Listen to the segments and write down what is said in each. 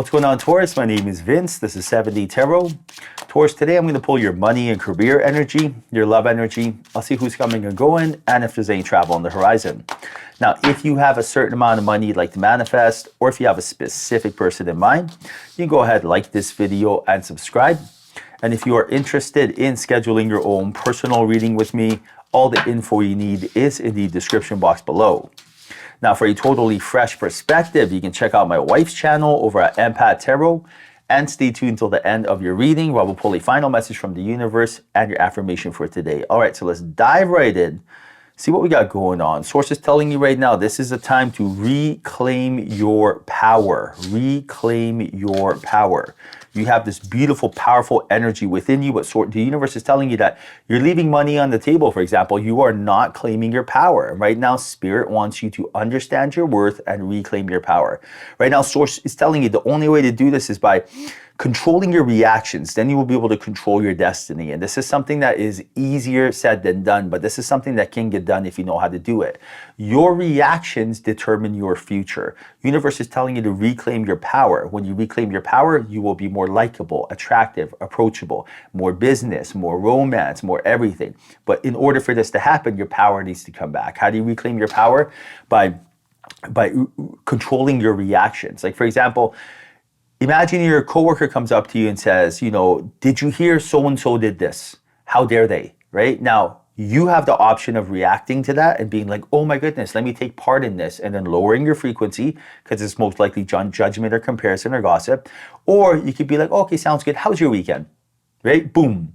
What's going on, Taurus? My name is Vince. This is 7D Tarot. Taurus, today I'm going to pull your money and career energy, your love energy. I'll see who's coming and going and if there's any travel on the horizon. Now, if you have a certain amount of money you'd like to manifest, or if you have a specific person in mind, you can go ahead, like this video and subscribe. And if you are interested in scheduling your own personal reading with me, all the info you need is in the description box below. Now, for a totally fresh perspective, you can check out my wife's channel over at Empath Tarot, and stay tuned until the end of your reading where we'll pull a final message from the universe and your affirmation for today. All right, so let's dive right in. See what we got going on. Source is telling you right now, this is a time to reclaim your power. Reclaim your power. You have this beautiful, powerful energy within you, but the universe is telling you that you're leaving money on the table, for example. You are not claiming your power. Right now, Spirit wants you to understand your worth and reclaim your power. Right now, Source is telling you the only way to do this is by controlling your reactions. Then you will be able to control your destiny. And this is something that is easier said than done, but this is something that can get done if you know how to do it. Your reactions determine your future. Universe is telling you to reclaim your power. When you reclaim your power, you will be more likable, attractive, approachable, more business, more romance, more everything. But in order for this to happen, your power needs to come back. How do you reclaim your power? By controlling your reactions. Like, for example, imagine your coworker comes up to you and says, you know, did you hear so-and-so did this? How dare they, right? Now, you have the option of reacting to that and being like, oh my goodness, let me take part in this, and then lowering your frequency because it's most likely judgment or comparison or gossip. Or you could be like, okay, sounds good. How's your weekend? Right? Boom.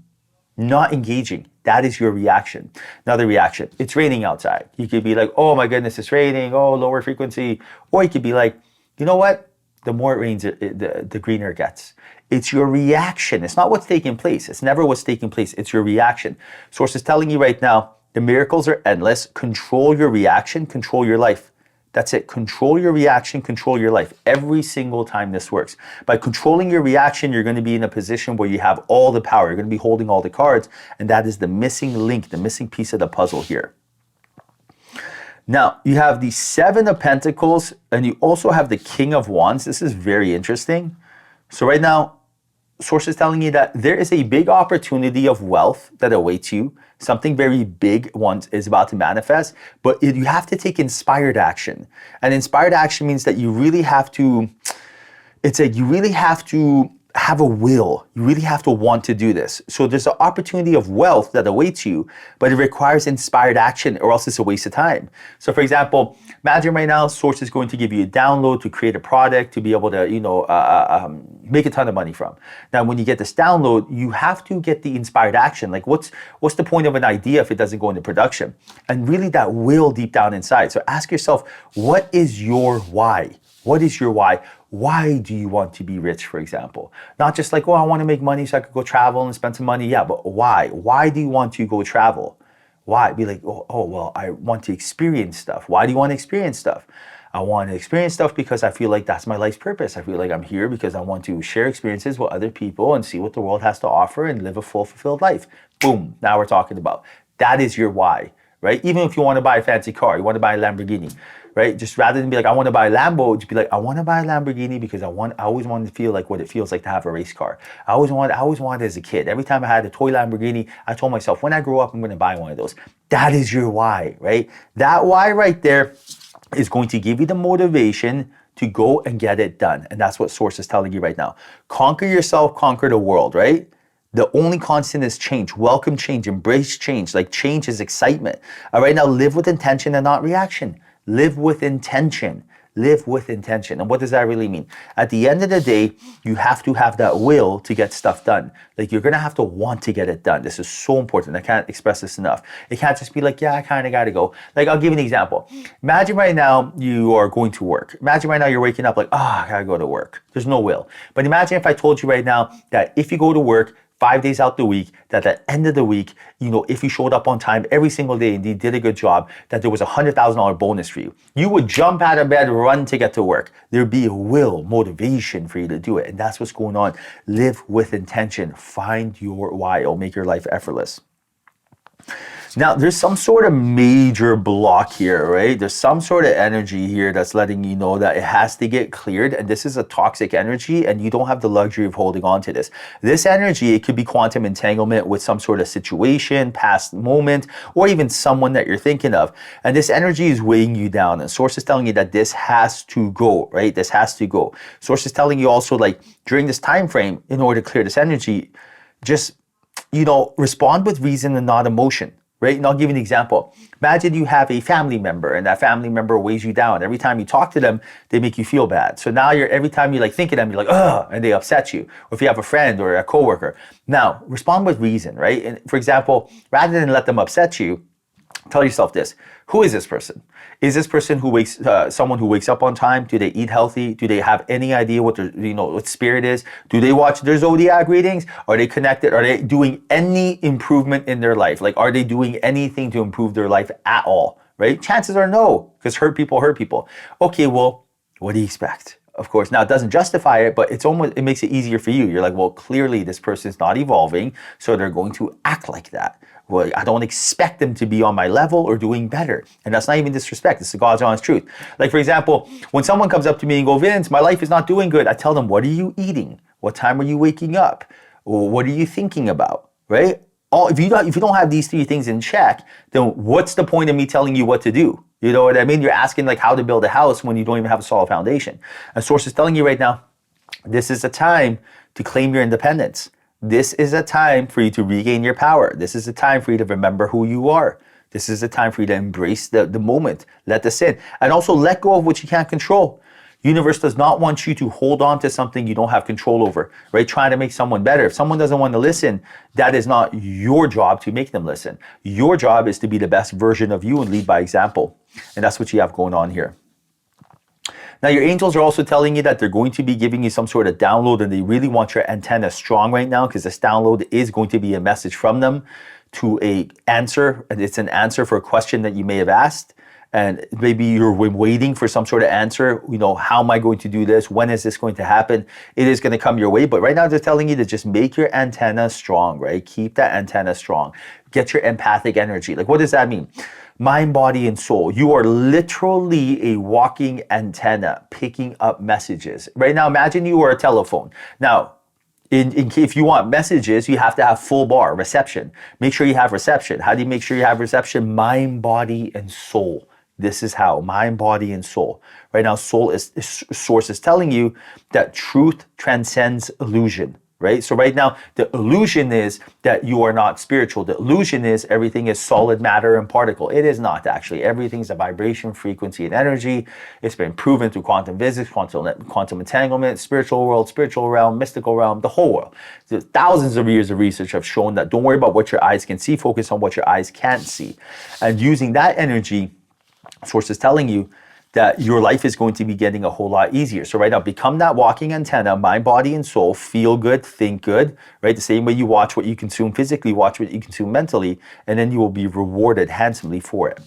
Not engaging. That is your reaction. Another reaction, it's raining outside. You could be like, oh my goodness, it's raining. Oh, lower frequency. Or you could be like, you know what? The more it rains, the greener it gets. It's your reaction. It's not what's taking place. It's never what's taking place. It's your reaction. Source is telling you right now, the miracles are endless. Control your reaction, control your life. That's it. Control your reaction, control your life. Every single time this works. By controlling your reaction, you're going to be in a position where you have all the power. You're going to be holding all the cards. And that is the missing link, the missing piece of the puzzle here. Now, you have the Seven of Pentacles, and you also have the King of Wands. This is very interesting. So right now, Source is telling you that there is a big opportunity of wealth that awaits you. Something very big is about to manifest, but you have to take inspired action. And inspired action means that you really have to, you really have to have a will. You really have to want to do this. So there's an opportunity of wealth that awaits you, but it requires inspired action or else it's a waste of time. So for example, imagine right now, Source is going to give you a download to create a product to be able to, make a ton of money from. Now, when you get this download, you have to get the inspired action. Like what's the point of an idea if it doesn't go into production? And really that will deep down inside. So ask yourself, what is your why? What is your why? Why do you want to be rich, for example? Not just like, oh, I want to make money so I could go travel and spend some money. Yeah, but why? Why do you want to go travel? Why? Be like, oh, well, I want to experience stuff. Why do you want to experience stuff? I want to experience stuff because I feel like that's my life's purpose. I feel like I'm here because I want to share experiences with other people and see what the world has to offer and live a full, fulfilled life. Boom. Now we're talking about. That is your why, right? Even if you want to buy a fancy car, you want to buy a Lamborghini, right? Just rather than be like, I want to buy a Lambo, just be like, I want to buy a Lamborghini because I always wanted to feel like what it feels like to have a race car. I always wanted as a kid. Every time I had a toy Lamborghini, I told myself, when I grow up, I'm going to buy one of those. That is your why, right? That why right there is going to give you the motivation to go and get it done. And that's what Source is telling you right now. Conquer yourself, conquer the world, right? The only constant is change. Welcome change, embrace change. Like change is excitement. All right, now live with intention and not reaction. Live with intention. Live with intention. And what does that really mean? At the end of the day, you have to have that will to get stuff done. Like you're going to have to want to get it done. This is so important. I can't express this enough. It can't just be like, yeah, I kind of got to go. Like I'll give you an example. Imagine right now you are going to work. Imagine right now you're waking up like, I got to go to work. There's no will. But imagine if I told you right now that if you go to work 5 days out the week, that at the end of the week, if you showed up on time every single day and you did a good job, that there was a $100,000 bonus for you. You would jump out of bed, run to get to work. There'd be a will, motivation for you to do it. And that's what's going on. Live with intention. Find your why. It'll make your life effortless. Now, there's some sort of major block here, right? There's some sort of energy here that's letting you know that it has to get cleared, and this is a toxic energy, and you don't have the luxury of holding on to this. This energy, it could be quantum entanglement with some sort of situation, past moment, or even someone that you're thinking of. And this energy is weighing you down, and Source is telling you that this has to go, right? This has to go. Source is telling you also, like, during this time frame, in order to clear this energy, just, respond with reason and not emotion. Right? And I'll give you an example. Imagine you have a family member and that family member weighs you down. Every time you talk to them, they make you feel bad. So now every time you think of them, you're like, ugh, and they upset you. Or if you have a friend or a coworker. Now, respond with reason, right? And for example, rather than let them upset you, tell yourself this. Who is this person? Is this person someone who wakes up on time? Do they eat healthy? Do they have any idea what their, what spirit is? Do they watch their zodiac readings? Are they connected? Are they doing any improvement in their life? Like, are they doing anything to improve their life at all? Right? Chances are no, because hurt people hurt people. Okay, well, what do you expect? Of course, now it doesn't justify it, but it makes it easier for you. You're like, well, clearly this person's not evolving, so they're going to act like that. Well, I don't expect them to be on my level or doing better. And that's not even disrespect. It's the God's honest truth. Like, for example, when someone comes up to me and goes, Vince, my life is not doing good. I tell them, what are you eating? What time are you waking up? What are you thinking about? Right? If you don't have these three things in check, then what's the point of me telling you what to do? You know what I mean? You're asking how to build a house when you don't even have a solid foundation. And Source is telling you right now, this is a time to claim your independence. This is a time for you to regain your power. This is a time for you to remember who you are. This is a time for you to embrace the moment. Let this in. And also let go of what you can't control. Universe does not want you to hold on to something you don't have control over, right? Trying to make someone better. If someone doesn't want to listen, that is not your job to make them listen. Your job is to be the best version of you and lead by example. And that's what you have going on here. Now, your angels are also telling you that they're going to be giving you some sort of download, and they really want your antenna strong right now, because this download is going to be a message from them to an answer. And it's an answer for a question that you may have asked. And maybe you're waiting for some sort of answer. How am I going to do this? When is this going to happen? It is going to come your way. But right now they're telling you to just make your antenna strong, right? Keep that antenna strong. Get your empathic energy. Like, what does that mean? Mind, body, and soul. You are literally a walking antenna picking up messages. Right now, imagine you are a telephone. Now, if you want messages, you have to have full bar, reception. Make sure you have reception. How do you make sure you have reception? Mind, body, and soul. This is how. Mind, body, and soul. Right now, Source is telling you that truth transcends illusion. Right? So right now, the illusion is that you are not spiritual. The illusion is everything is solid matter and particle. It is not, actually. Everything's a vibration, frequency, and energy. It's been proven through quantum physics, quantum entanglement, spiritual world, spiritual realm, mystical realm, the whole world. There's thousands of years of research have shown that don't worry about what your eyes can see, focus on what your eyes can't see. And using that energy, Source is telling you that your life is going to be getting a whole lot easier. So right now, become that walking antenna, mind, body, and soul. Feel good, think good, right? The same way you watch what you consume physically, watch what you consume mentally, and then you will be rewarded handsomely for it.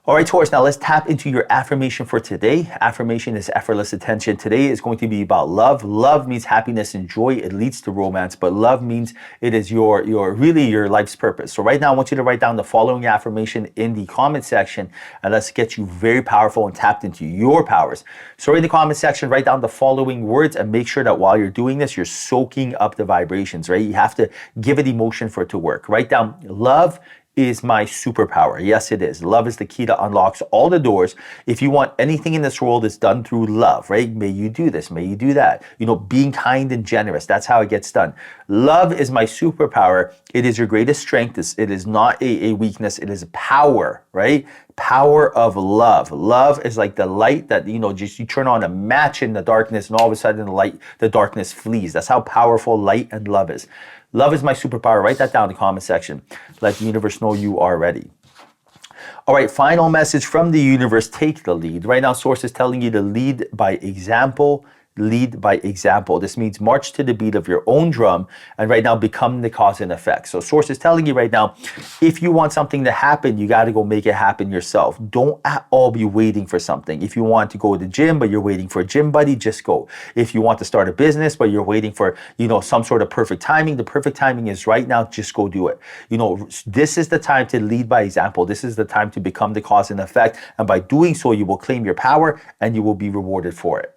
All right, Taurus, now let's tap into your affirmation for today. Affirmation is effortless attention. Today is going to be about love. Love means happiness and joy. It leads to romance, but love means it is really your life's purpose. So right now, I want you to write down the following affirmation in the comment section, and let's get you very powerful and tapped into your powers. So in the comment section, write down the following words, and make sure that while you're doing this, you're soaking up the vibrations, right? You have to give it emotion for it to work. Write down, love is my superpower. Yes, it is. Love is the key that unlocks all the doors. If you want anything in this world, it's done through love, right? May you do this, may you do that. Being kind and generous, that's how it gets done. Love is my superpower. It is your greatest strength. It is not a weakness. It is power, right? Power of love. Love is like the light that, just you turn on a match in the darkness, and all of a sudden the darkness flees. That's how powerful light and love is. Love is my superpower. Write that down in the comment section. Let the universe know you are ready. All right, final message from the universe. Take the lead. Right now, Source is telling you to lead by example. lead by example. This means march to the beat of your own drum and right now become the cause and effect. So source is telling you right now, if you want something to happen, you got to go make it happen yourself. Don't at all be waiting for something. If you want to go to the gym, but you're waiting for a gym buddy, just go. If you want to start a business, but you're waiting for, some sort of perfect timing, the perfect timing is right now, just go do it. This is the time to lead by example. This is the time to become the cause and effect. And by doing so, you will claim your power and you will be rewarded for it.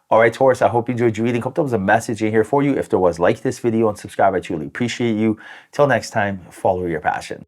All right, Taurus, I hope you enjoyed your reading. Hope there was a message in here for you. If there was, like this video and subscribe. I truly appreciate you. Till next time, follow your passion.